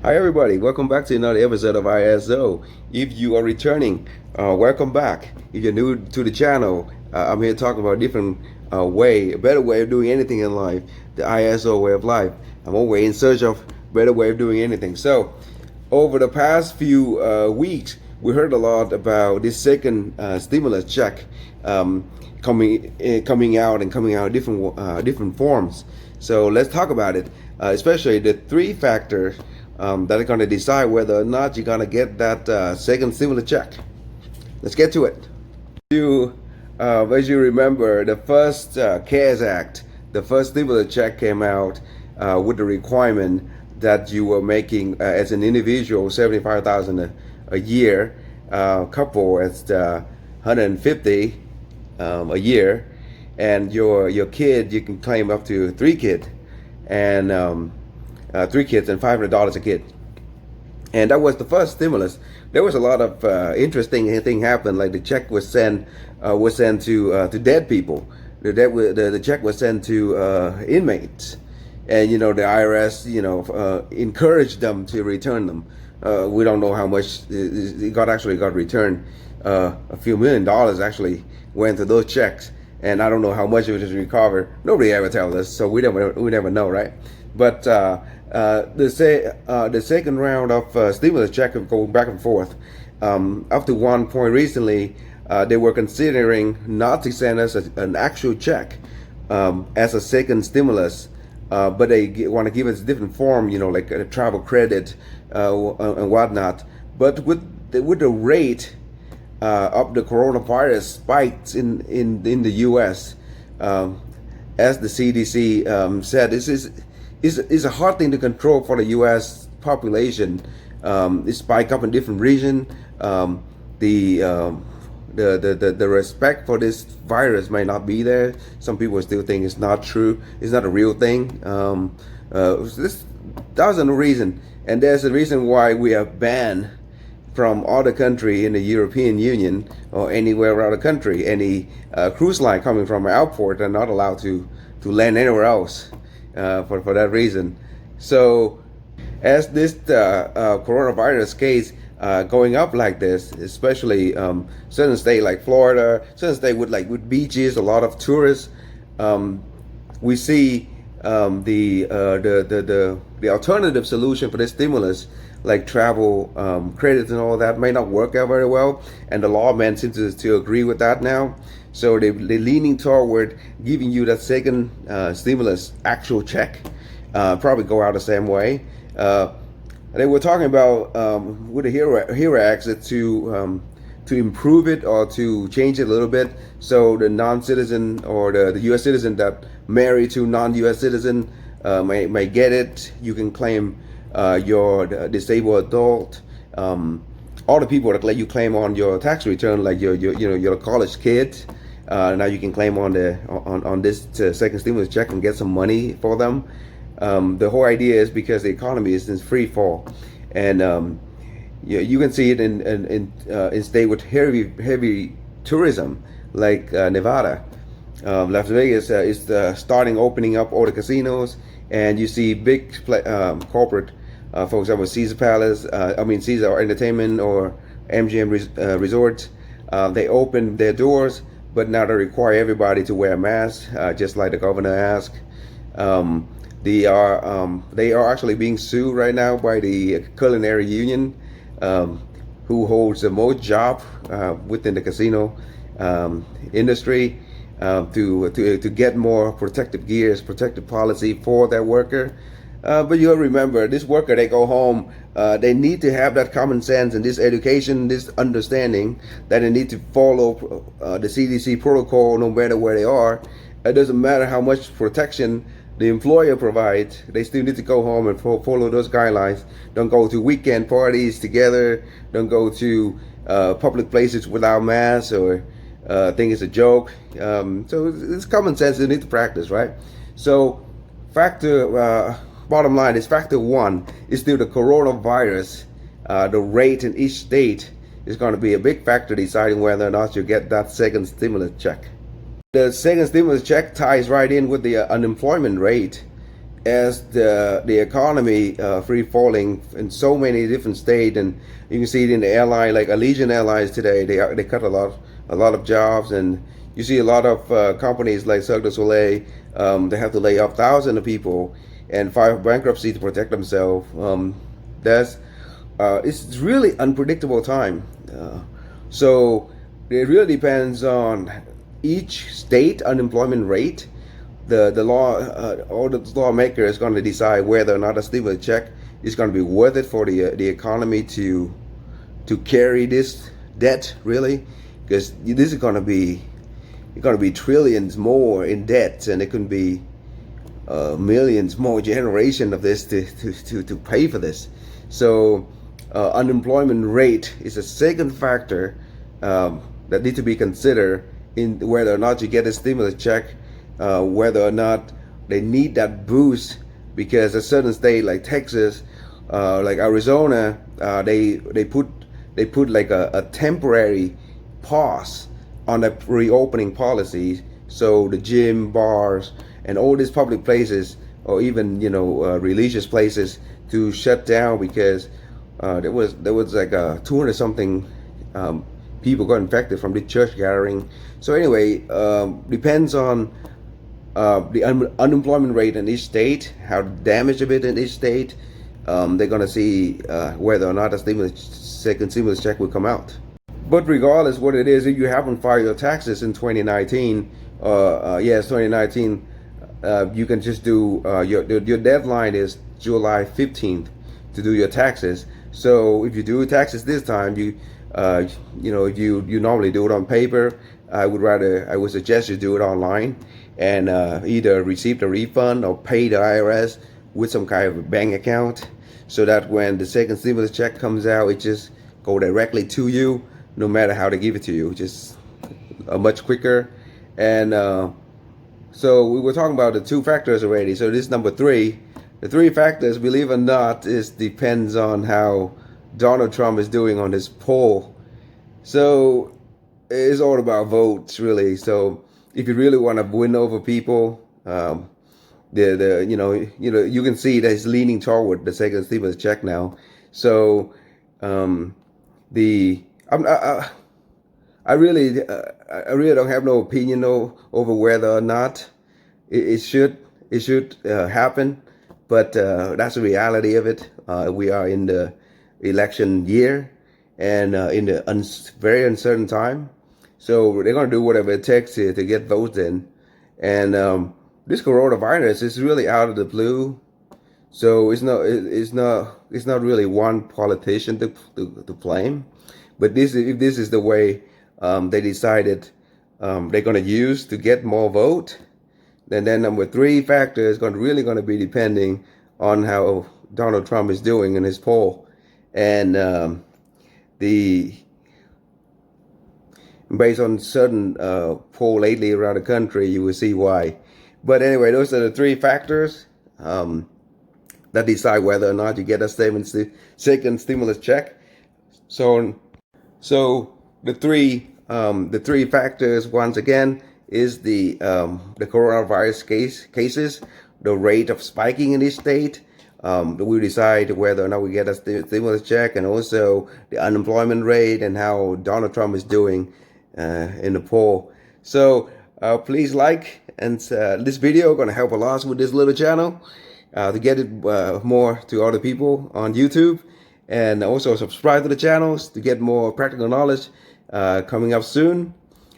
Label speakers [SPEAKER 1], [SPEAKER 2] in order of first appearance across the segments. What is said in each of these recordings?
[SPEAKER 1] Hi everybody, welcome back to another episode of ISO. If you are returning, welcome back. If you're new to the channel, I'm here talking about a different a better way of doing anything in life, the ISO way of life. I'm always in search of a better way of doing anything. So, over the past few weeks, we heard a lot about this second stimulus check coming out in different forms. So let's talk about it, especially the three factors that are going to decide whether or not you're going to get that second stimulus check. Let's get to it. As you remember, the first CARES Act, the first stimulus check came out with the requirement that you were making as an individual $75,000 a year, couple at $150 a year, and your kid, you can claim up to three kids and $500 a kid. And that was the first stimulus. There was a lot of interesting thing happened. Like the check was sent to dead people. The check was sent to inmates, and the IRS encouraged them to return them. We don't know how much it got returned. A few $1 million actually went to those checks, and I don't know how much it was recovered. Nobody ever tells us, so we never know, right? But the second round of stimulus check going back and forth. Up to one point recently, they were considering not to send us an actual check as a second stimulus, but they want to give us a different form, like a travel credit and whatnot. But with the rate of the coronavirus spikes in the U.S., as the CDC said, this is a hard thing to control for the U.S. population. It spike up in different regions. The respect for this virus may not be there. Some people still think it's not true. It's not a real thing. This doesn't reason, and there's a reason why we are banned from other country in the European Union or anywhere around the country. Any cruise line coming from an airport are not allowed to land anywhere else for that reason. So as this coronavirus case going up like this, especially certain state like Florida, certain state with beaches, a lot of tourists, we see the alternative solution for this stimulus, like travel credits and all that, may not work out very well, and the lawmen seem to agree with that now. So they're leaning toward giving you that second stimulus actual check, probably go out the same way. They were talking about with the HERO Act to improve it or to change it a little bit, so the non-citizen or the U.S. citizen that marry to non-U.S. citizen may get it. You can claim your disabled adult. All the people that let you claim on your tax return, like your college kid. Now you can claim on this second stimulus check and get some money for them. The whole idea is because the economy is in free fall, and you can see it in state with heavy tourism like Nevada. Las Vegas is starting opening up all the casinos, and you see big corporate, for example, Caesar Palace, Caesar Entertainment or MGM Resorts. They open their doors, but now they require everybody to wear a mask, just like the governor asked. They are actually being sued right now by the culinary union, who holds the most job within the casino industry, to get more protective gears, protective policy for that worker. But you'll remember, this worker, they go home, they need to have that common sense and this education, this understanding that they need to follow the CDC protocol no matter where they are. It doesn't matter how much protection the employer provides, they still need to go home and follow those guidelines. Don't go to weekend parties together. Don't go to public places without masks or think it's a joke. So it's common sense you need to practice, right? So bottom line is factor one is still the coronavirus. The rate in each state is going to be a big factor deciding whether or not you get that second stimulus check. The second stimulus check ties right in with the unemployment rate, as the economy free falling in so many different states, and you can see it in the airline, like Allegiant Airlines today. They cut a lot of jobs, and you see a lot of companies like Cirque du Soleil. They have to lay off thousands of people and file bankruptcy to protect themselves. That's It's really unpredictable time. So it really depends on each state unemployment rate. The law, all the lawmaker is going to decide whether or not a stimulus check is going to be worth it for the economy to carry this debt, really, because this is going to be trillions more in debt, and it can be millions more generation of this to pay for this. So unemployment rate is a second factor that need to be considered in whether or not you get a stimulus check, whether or not they need that boost, because a certain state like Texas, like Arizona, they put like a temporary pause on the reopening policies. So the gym, bars, and all these public places, or even religious places, to shut down because there was like 200 something people got infected from the church gathering. So anyway, depends on the unemployment rate in each state, how damaged of it in each state. They're gonna see whether or not a second stimulus check will come out. But regardless what it is, if you haven't filed your taxes in 2019, yes, 2019, you can just do your deadline is July 15th to do your taxes. So if you do taxes this time, you normally do it on paper. I would suggest you do it online, and either receive the refund or pay the IRS with some kind of a bank account, so that when the second stimulus check comes out, it just go directly to you, no matter how they give it to you, just much quicker. And so we were talking about the two factors already. So this is number three. The three factors, believe it or not, depends on how Donald Trump is doing on his poll. So it's all about votes, really. So if you really want to win over people, you can see that he's leaning toward the second stimulus check now. So I really don't have no opinion over whether or not it should happen, but that's the reality of it. We are in the election year, and in the very uncertain time. So they're going to do whatever it takes to get votes in. And this coronavirus is really out of the blue. So it's not really one politician to blame. But if this is the way they decided they're going to use to get more vote, then number three factor is really going to be depending on how Donald Trump is doing in his poll. And based on certain poll lately around the country, you will see why. But anyway, those are the three factors that decide whether or not you get a second stimulus check. So the three factors, once again, is the coronavirus cases, the rate of spiking in each state. We decide whether or not we get a stimulus check, and also the unemployment rate and how Donald Trump is doing in the poll. So please like, and this video going to help a lot with this little channel to get it more to other people on YouTube, and also subscribe to the channels to get more practical knowledge coming up soon.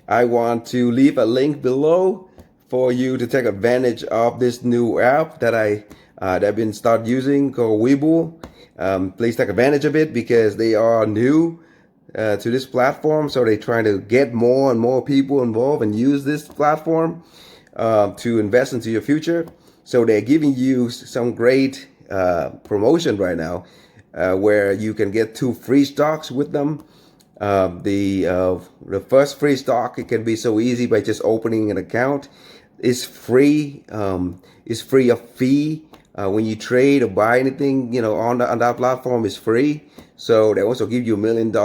[SPEAKER 1] I want to leave a link below for you to take advantage of this new app that I've been start using, called WeBull. Please take advantage of it, because they are new to this platform, so they're trying to get more and more people involved and use this platform to invest into your future. So they're giving you some great promotion right now, where you can get 2 free stocks with them. The first free stock, it can be so easy by just opening an account. It's free. It's free of fee. When you trade or buy anything, on that platform, is free. So they also give you $1 million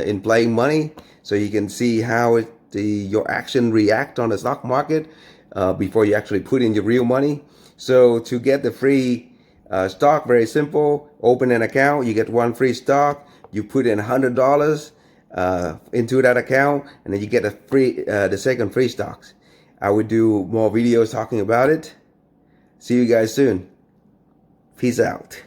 [SPEAKER 1] in playing money, so you can see how your action react on the stock market before you actually put in your real money. So to get the free stock, very simple. Open an account, you get one free stock. You put in $100 into that account, and then you get the second free stocks. I would do more videos talking about it. See you guys soon. Peace out.